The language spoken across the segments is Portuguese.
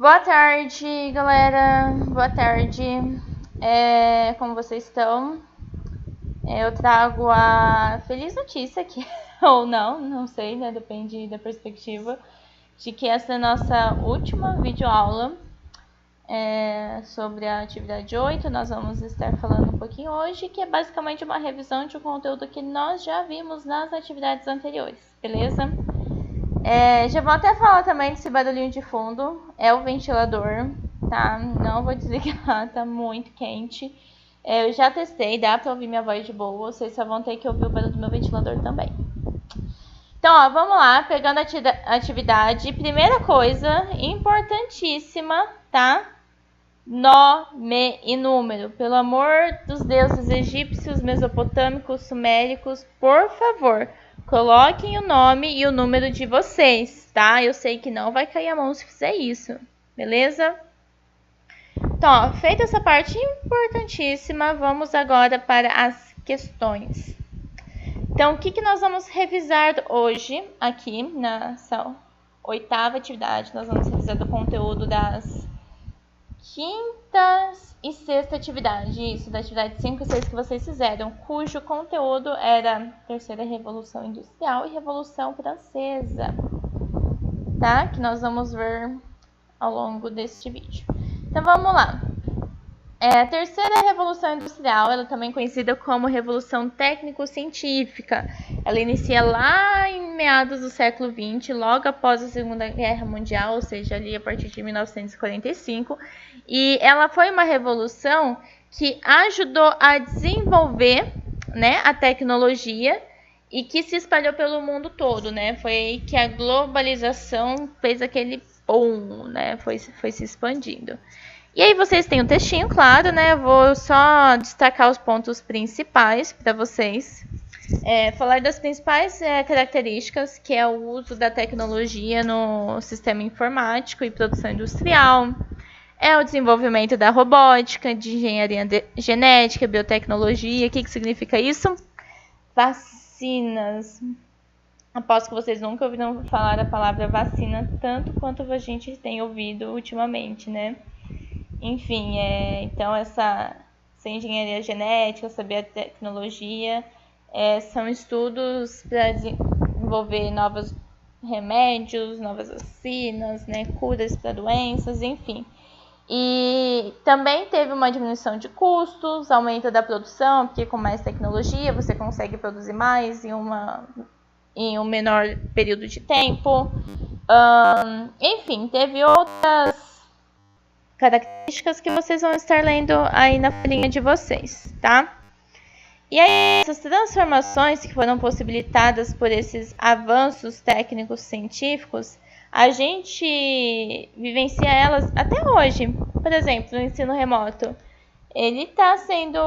Boa tarde, galera. Boa tarde. Como vocês estão? Eu trago a feliz notícia aqui, ou não sei, né? Depende da perspectiva, de que essa é a nossa última videoaula sobre a atividade 8. Nós vamos estar falando um pouquinho hoje, que é basicamente uma revisão de um conteúdo que nós já vimos nas atividades anteriores, beleza? Já vou até falar também desse barulhinho de fundo, é o ventilador, tá? Não vou desligar, tá muito quente. Eu já testei, dá pra ouvir minha voz de boa, vocês só vão ter que ouvir o barulho do meu ventilador também. Então, ó, vamos lá, pegando a atividade. Primeira coisa, importantíssima, tá? Nome e número. Pelo amor dos deuses egípcios, mesopotâmicos, suméricos, por favor, coloquem o nome e o número de vocês, tá? Eu sei que não vai cair a mão se fizer isso, beleza? Então, ó, feita essa parte importantíssima, vamos agora para as questões. Então, o que nós vamos revisar hoje aqui nessa 8ª atividade? Nós vamos revisar do conteúdo das 5ª e 6ª atividade, isso, da atividade 5 e 6 que vocês fizeram, cujo conteúdo era Terceira Revolução Industrial e Revolução Francesa, tá? Que nós vamos ver ao longo deste vídeo. Então, vamos lá. A Terceira Revolução Industrial, ela também conhecida como Revolução Técnico-Científica. Ela inicia lá em meados do século XX, logo após a Segunda Guerra Mundial, ou seja, ali a partir de 1945. E ela foi uma revolução que ajudou a desenvolver, né, a tecnologia e que se espalhou pelo mundo todo, né? Foi aí que a globalização fez aquele boom, né? Foi se expandindo. E aí vocês têm um textinho, claro, né? Eu vou só destacar os pontos principais para vocês. Falar das principais características, que é o uso da tecnologia no sistema informático e produção industrial. O desenvolvimento da robótica, de engenharia genética, biotecnologia. O que significa isso? Vacinas. Aposto que vocês nunca ouviram falar a palavra vacina tanto quanto a gente tem ouvido ultimamente, né? Enfim, então essa engenharia genética, essa biotecnologia, são estudos para desenvolver novos remédios, novas vacinas, né, curas para doenças, enfim. E também teve uma diminuição de custos, aumento da produção, porque com mais tecnologia você consegue produzir mais em um menor período de tempo. Enfim, teve outras características que vocês vão estar lendo aí na folhinha de vocês, tá? E aí, essas transformações que foram possibilitadas por esses avanços técnicos científicos, a gente vivencia elas até hoje. Por exemplo, no ensino remoto, ele está sendo,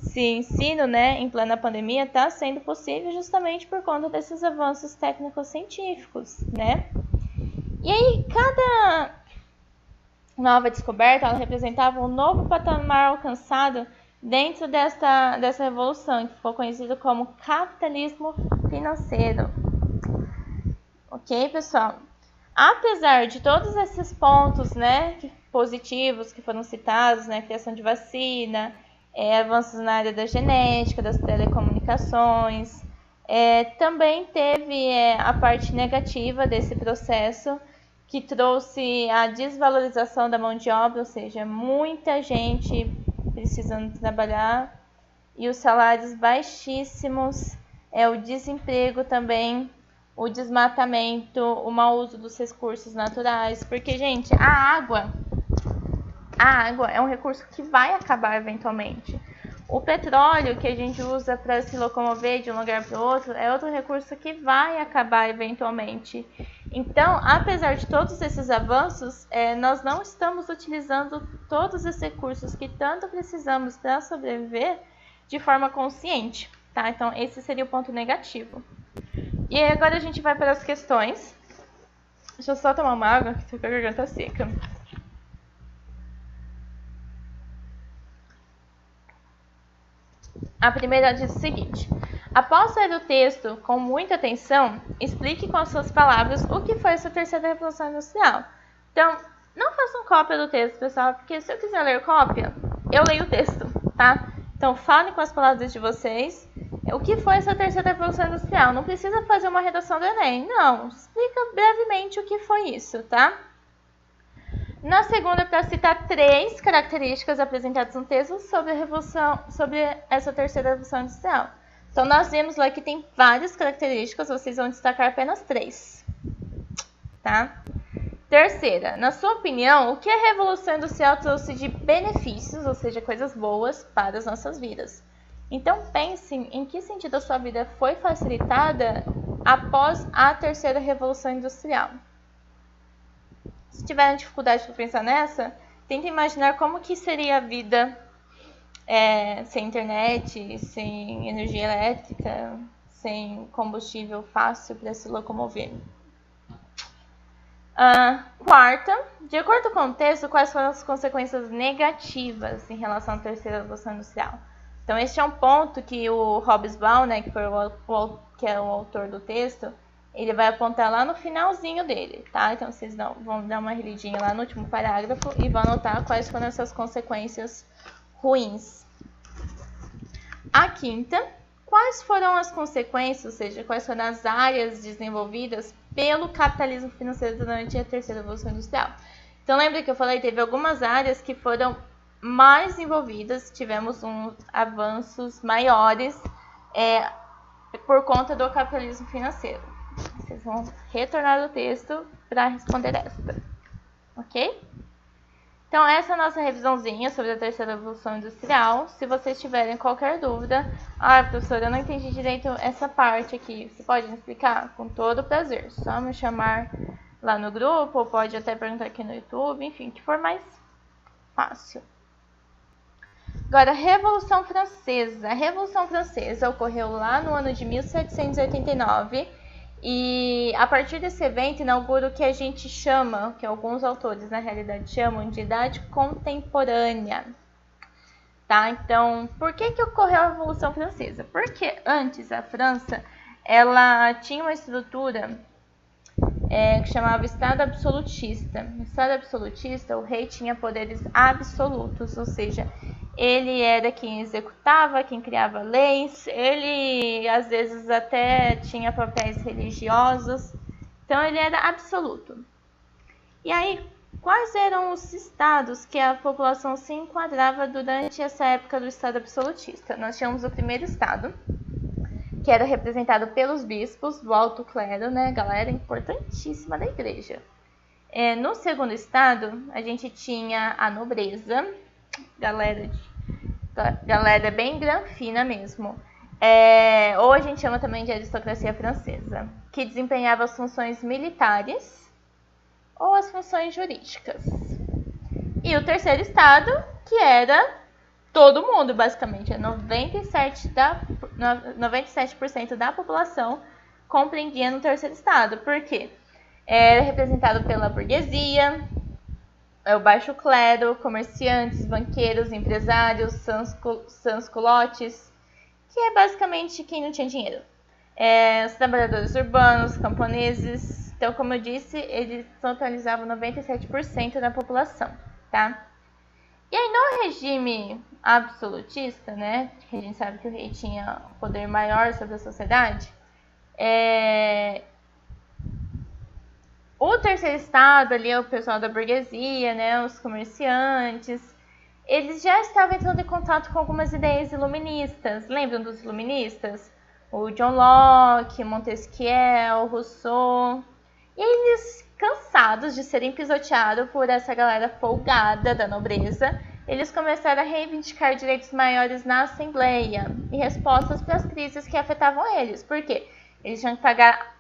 esse ensino, né, em plena pandemia, está sendo possível justamente por conta desses avanços técnicos científicos, né? E aí, cada nova descoberta, ela representava um novo patamar alcançado dentro dessa revolução, que ficou conhecido como capitalismo financeiro. Ok, pessoal? Apesar de todos esses pontos, né, positivos que foram citados, né, criação de vacina, avanços na área da genética, das telecomunicações, também teve a parte negativa desse processo, que trouxe a desvalorização da mão de obra, ou seja, muita gente precisando trabalhar e os salários baixíssimos, o desemprego também, o desmatamento, o mau uso dos recursos naturais, porque, gente, a água é um recurso que vai acabar eventualmente. O petróleo que a gente usa para se locomover de um lugar para o outro é outro recurso que vai acabar eventualmente. Então, apesar de todos esses avanços, nós não estamos utilizando todos os recursos que tanto precisamos para sobreviver de forma consciente, tá? Então, esse seria o ponto negativo. E aí, agora a gente vai para as questões. Deixa eu só tomar uma água, que estou com a garganta seca. A primeira diz o seguinte: após ler o texto com muita atenção, explique com as suas palavras o que foi essa terceira revolução industrial. Então, não façam cópia do texto, pessoal, porque se eu quiser ler cópia, eu leio o texto, tá? Então, falem com as palavras de vocês. O que foi essa terceira revolução industrial? Não precisa fazer uma redação do Enem, não. Explica brevemente o que foi isso, tá? Na segunda, para citar 3 características apresentadas no texto sobre essa terceira revolução industrial. Então, nós vimos lá que tem várias características, vocês vão destacar apenas 3, tá? Terceira, na sua opinião, o que a Revolução Industrial trouxe de benefícios, ou seja, coisas boas para as nossas vidas? Então, pensem em que sentido a sua vida foi facilitada após a terceira Revolução Industrial. Se tiverem dificuldade para pensar nessa, tentem imaginar como que seria a vida sem internet, sem energia elétrica, sem combustível fácil para se locomover. Quarta, de acordo com o texto, quais foram as consequências negativas em relação à terceira revolução industrial? Então, este é um ponto que o Hobsbawm, né, que é o autor do texto, ele vai apontar lá no finalzinho dele, tá? Então, vocês vão dar uma lidinha lá no último parágrafo e vão anotar quais foram essas consequências ruins. A quinta, quais foram as consequências, ou seja, quais foram as áreas desenvolvidas pelo capitalismo financeiro durante a terceira revolução industrial? Então, lembra que eu falei, teve algumas áreas que foram mais envolvidas, tivemos avanços maiores por conta do capitalismo financeiro. Vocês vão retornar ao texto para responder esta, ok? Então, essa é a nossa revisãozinha sobre a terceira revolução industrial. Se vocês tiverem qualquer dúvida, professora, eu não entendi direito essa parte aqui, você pode me explicar? Com todo prazer, só me chamar lá no grupo, ou pode até perguntar aqui no YouTube, enfim, que for mais fácil. Agora, a Revolução Francesa. A Revolução Francesa ocorreu lá no ano de 1789 e a partir desse evento inaugura o que a gente chama, que alguns autores na realidade chamam de Idade Contemporânea. Tá? Então, por que ocorreu a Revolução Francesa? Porque antes a França ela tinha uma estrutura que chamava Estado absolutista. No Estado absolutista, o rei tinha poderes absolutos, ou seja, ele era quem executava, quem criava leis, ele às vezes até tinha papéis religiosos, então ele era absoluto. E aí, quais eram os estados que a população se enquadrava durante essa época do Estado absolutista? Nós tínhamos o primeiro estado, que era representado pelos bispos do alto clero, né, galera importantíssima da igreja. No segundo estado, a gente tinha a nobreza, galera bem granfina mesmo, ou a gente chama também de aristocracia francesa, que desempenhava as funções militares ou as funções jurídicas. E o terceiro estado, que era todo mundo, basicamente, 97% da população compreendia no terceiro estado. Por quê? Era representado pela burguesia, o baixo clero, comerciantes, banqueiros, empresários, sans-culottes, que é basicamente quem não tinha dinheiro. Os trabalhadores urbanos, camponeses. Então, como eu disse, eles totalizavam 97% da população, tá? E aí, no regime absolutista, né, que a gente sabe que o rei tinha poder maior sobre a sociedade, o terceiro estado, ali, o pessoal da burguesia, né, os comerciantes, eles já estavam entrando em contato com algumas ideias iluministas. Lembram dos iluministas? O John Locke, Montesquieu, Rousseau. E eles, cansados de serem pisoteados por essa galera folgada da nobreza, eles começaram a reivindicar direitos maiores na Assembleia e respostas para as crises que afetavam eles. Por quê? Eles tinham que pagar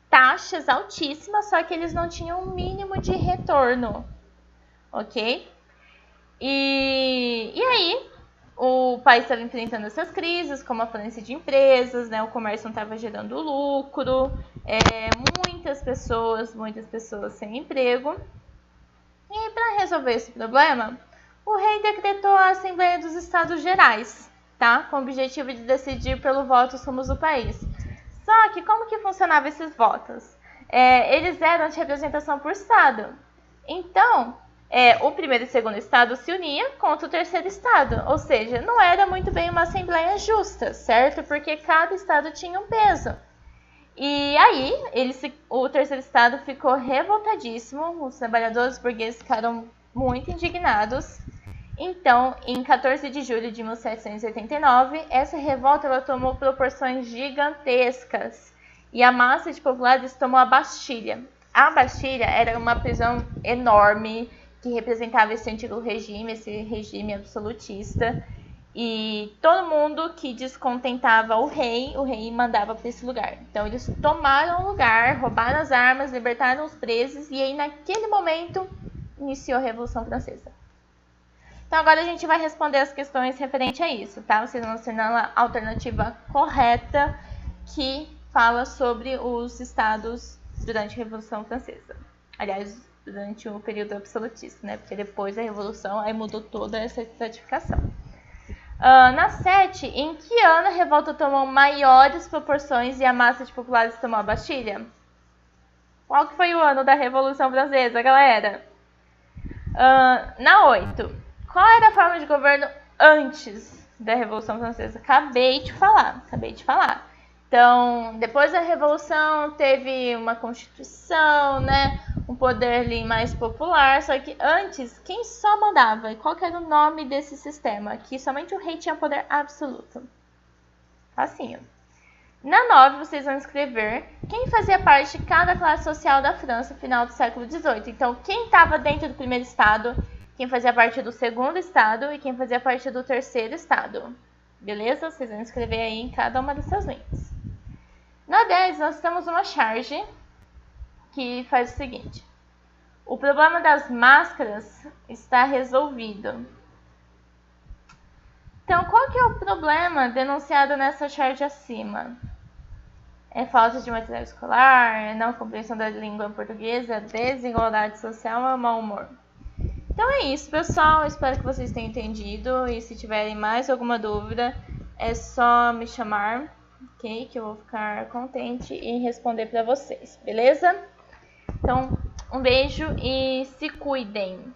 taxas altíssimas, só que eles não tinham um mínimo de retorno, ok? E aí, o país estava enfrentando essas crises, como a falência de empresas, né? O comércio não estava gerando lucro, muitas pessoas sem emprego. E para resolver esse problema, o rei decretou a Assembleia dos Estados Gerais, tá? Com o objetivo de decidir pelo voto os rumos do país. Só que como que funcionavam esses votos? Eles eram de representação por estado. Então, o primeiro e segundo estado se unia contra o terceiro estado, ou seja, não era muito bem uma assembleia justa, certo? Porque cada estado tinha um peso. E aí, o terceiro estado ficou revoltadíssimo, os trabalhadores burgueses ficaram muito indignados. Então, em 14 de julho de 1789, essa revolta ela tomou proporções gigantescas e a massa de populares tomou a Bastilha. A Bastilha era uma prisão enorme que representava esse antigo regime, esse regime absolutista. E todo mundo que descontentava o rei mandava para esse lugar. Então eles tomaram o lugar, roubaram as armas, libertaram os presos e aí naquele momento iniciou a Revolução Francesa. Então agora a gente vai responder as questões referentes a isso, tá? Vocês vão ensinar a alternativa correta que fala sobre os estados durante a Revolução Francesa. Aliás, durante o período absolutista, né? Porque depois da Revolução aí mudou toda essa estratificação. Na 7, em que ano a revolta tomou maiores proporções e a massa de populares tomou a Bastilha? Qual que foi o ano da Revolução Francesa, galera? Na 8, qual era a forma de governo antes da Revolução Francesa? Acabei de falar. Então, depois da Revolução, teve uma Constituição, né? Um poder ali mais popular, só que antes, quem só mandava? E qual que era o nome desse sistema? Que somente o rei tinha poder absoluto. Facinho. Na 9, vocês vão escrever quem fazia parte de cada classe social da França no final do século XVIII. Então, quem estava dentro do primeiro estado, quem fazia parte do segundo estado e quem fazia parte do terceiro estado. Beleza? Vocês vão escrever aí em cada uma dessas linhas. Na 10, nós temos uma charge que faz o seguinte. O problema das máscaras está resolvido. Então, qual que é o problema denunciado nessa charge acima? É falta de material escolar, é não compreensão da língua portuguesa, desigualdade social ou mau humor? Então é isso, pessoal. Espero que vocês tenham entendido. E se tiverem mais alguma dúvida, é só me chamar, ok? Que eu vou ficar contente em responder para vocês, beleza? Então, um beijo e se cuidem!